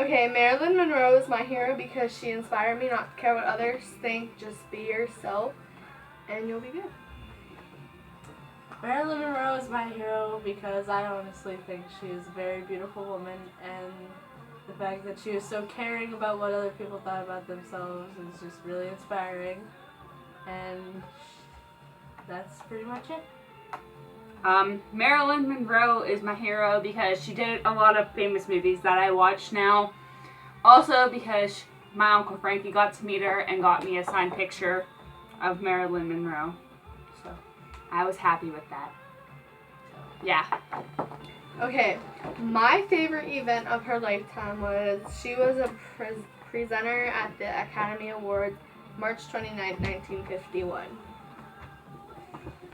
Okay, Marilyn Monroe is my hero because she inspired me not to care what others think, just be yourself, and you'll be good. Marilyn Monroe is my hero because I honestly think she is a very beautiful woman, and the fact that she was so caring about what other people thought about themselves is just really inspiring. And that's pretty much it. Marilyn Monroe is my hero because she did a lot of famous movies that I watch now. Also because my Uncle Frankie got to meet her and got me a signed picture of Marilyn Monroe. So I was happy with that. So, yeah. Okay, my favorite event of her lifetime was she was a presenter at the Academy Awards March 29, 1951.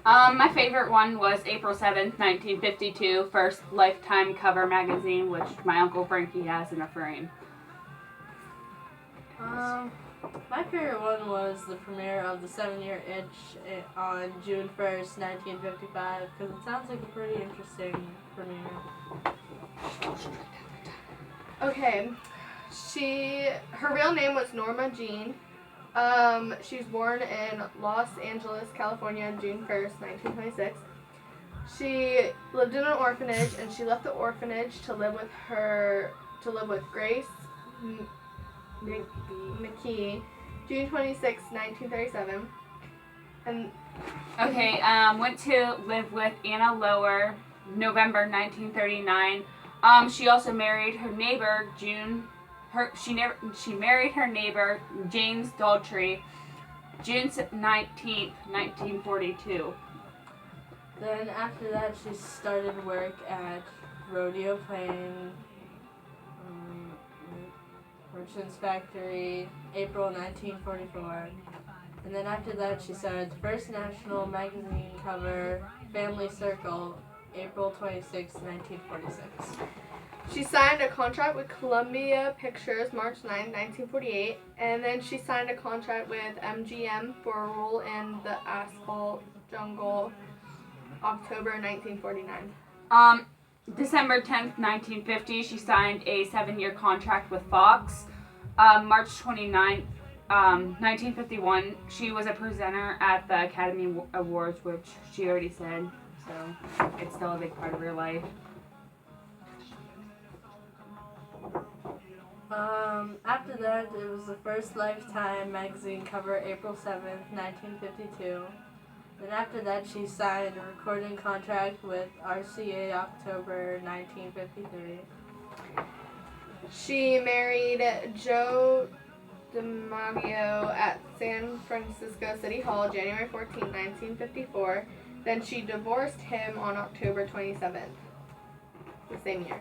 My favorite one was April 7th, 1952, first Lifetime cover magazine, which my Uncle Frankie has in a frame. My favorite one was the premiere of The 7-Year Itch on June 1st, 1955, because it sounds like a pretty interesting premiere. Okay, her real name was Norma Jean. She was born in Los Angeles, California, June 1st, 1926. She lived in an orphanage, and she left the orphanage to live with Grace McKee, June 26, 1937. And went to live with Anna Lower, November 1939. She also married her neighbor She married her neighbor James Daltrey, June 19th, 1942. Then after that, she started work at Rodeo Plane Merchants Factory, April 1944. And then after that, she started the first national magazine cover, Family Circle, April 26, 1946. She signed a contract with Columbia Pictures March 9, 1948, and then she signed a contract with MGM for a role in The Asphalt Jungle, October 1949. December 10th, 1950, she signed a 7-year contract with Fox. March 29th, 1951, she was a presenter at the Academy Awards, which she already said, so it's still a big part of her life. After that, it was the first Lifetime magazine cover, April 7th, 1952. Then after that, she signed a recording contract with RCA, October 1953. She married Joe DiMaggio at San Francisco City Hall, January 14, 1954. Then she divorced him on October 27th, the same year.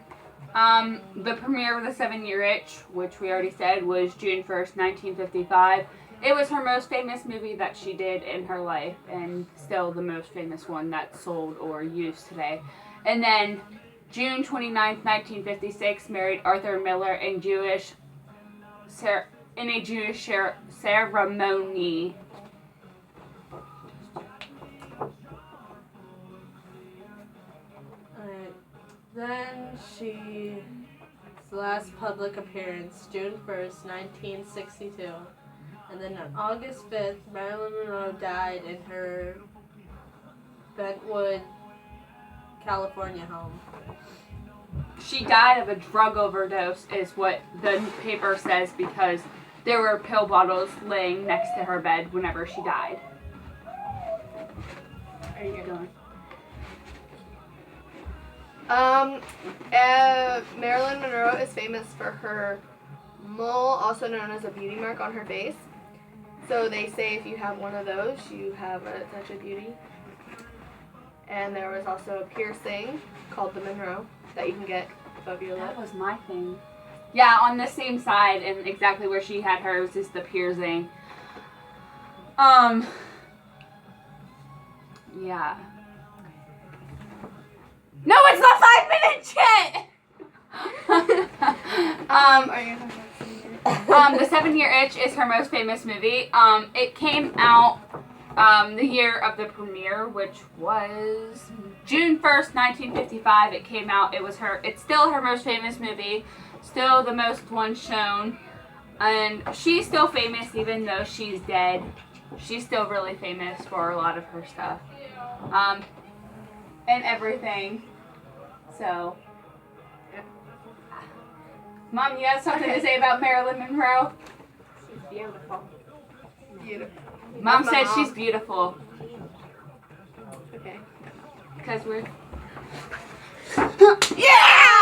The premiere of The 7-Year Itch, which we already said, was June 1st, 1955. It was her most famous movie that she did in her life, and still the most famous one that's sold or used today. And then June 29th, 1956, married Arthur Miller in a Jewish ceremony. Then she's last public appearance, June 1st, 1962. And then on August 5th, Marilyn Monroe died in her Bentwood, California home. She died of a drug overdose, is what the paper says, because there were pill bottles laying next to her bed whenever she died. Are you going? Marilyn Monroe is famous for her mole, also known as a beauty mark on her face. So they say if you have one of those, you have a touch of beauty. And there was also a piercing called the Monroe that you can get above your lip. That was my thing. Yeah, on the same side, and exactly where she had hers is the piercing. Yeah. No, it's not 5 minutes yet! Are you talking about The 7-Year Itch is her most famous movie. It came out the year of the premiere, which was June 1st, 1955. It came out. It's still her most famous movie, still the most one shown, and she's still famous even though she's dead. She's still really famous for a lot of her stuff, and everything. So, Mom, you have something to say about Marilyn Monroe? She's beautiful. Beautiful. Mom That's my said mom. she's beautiful. Okay. Because we're... Yeah!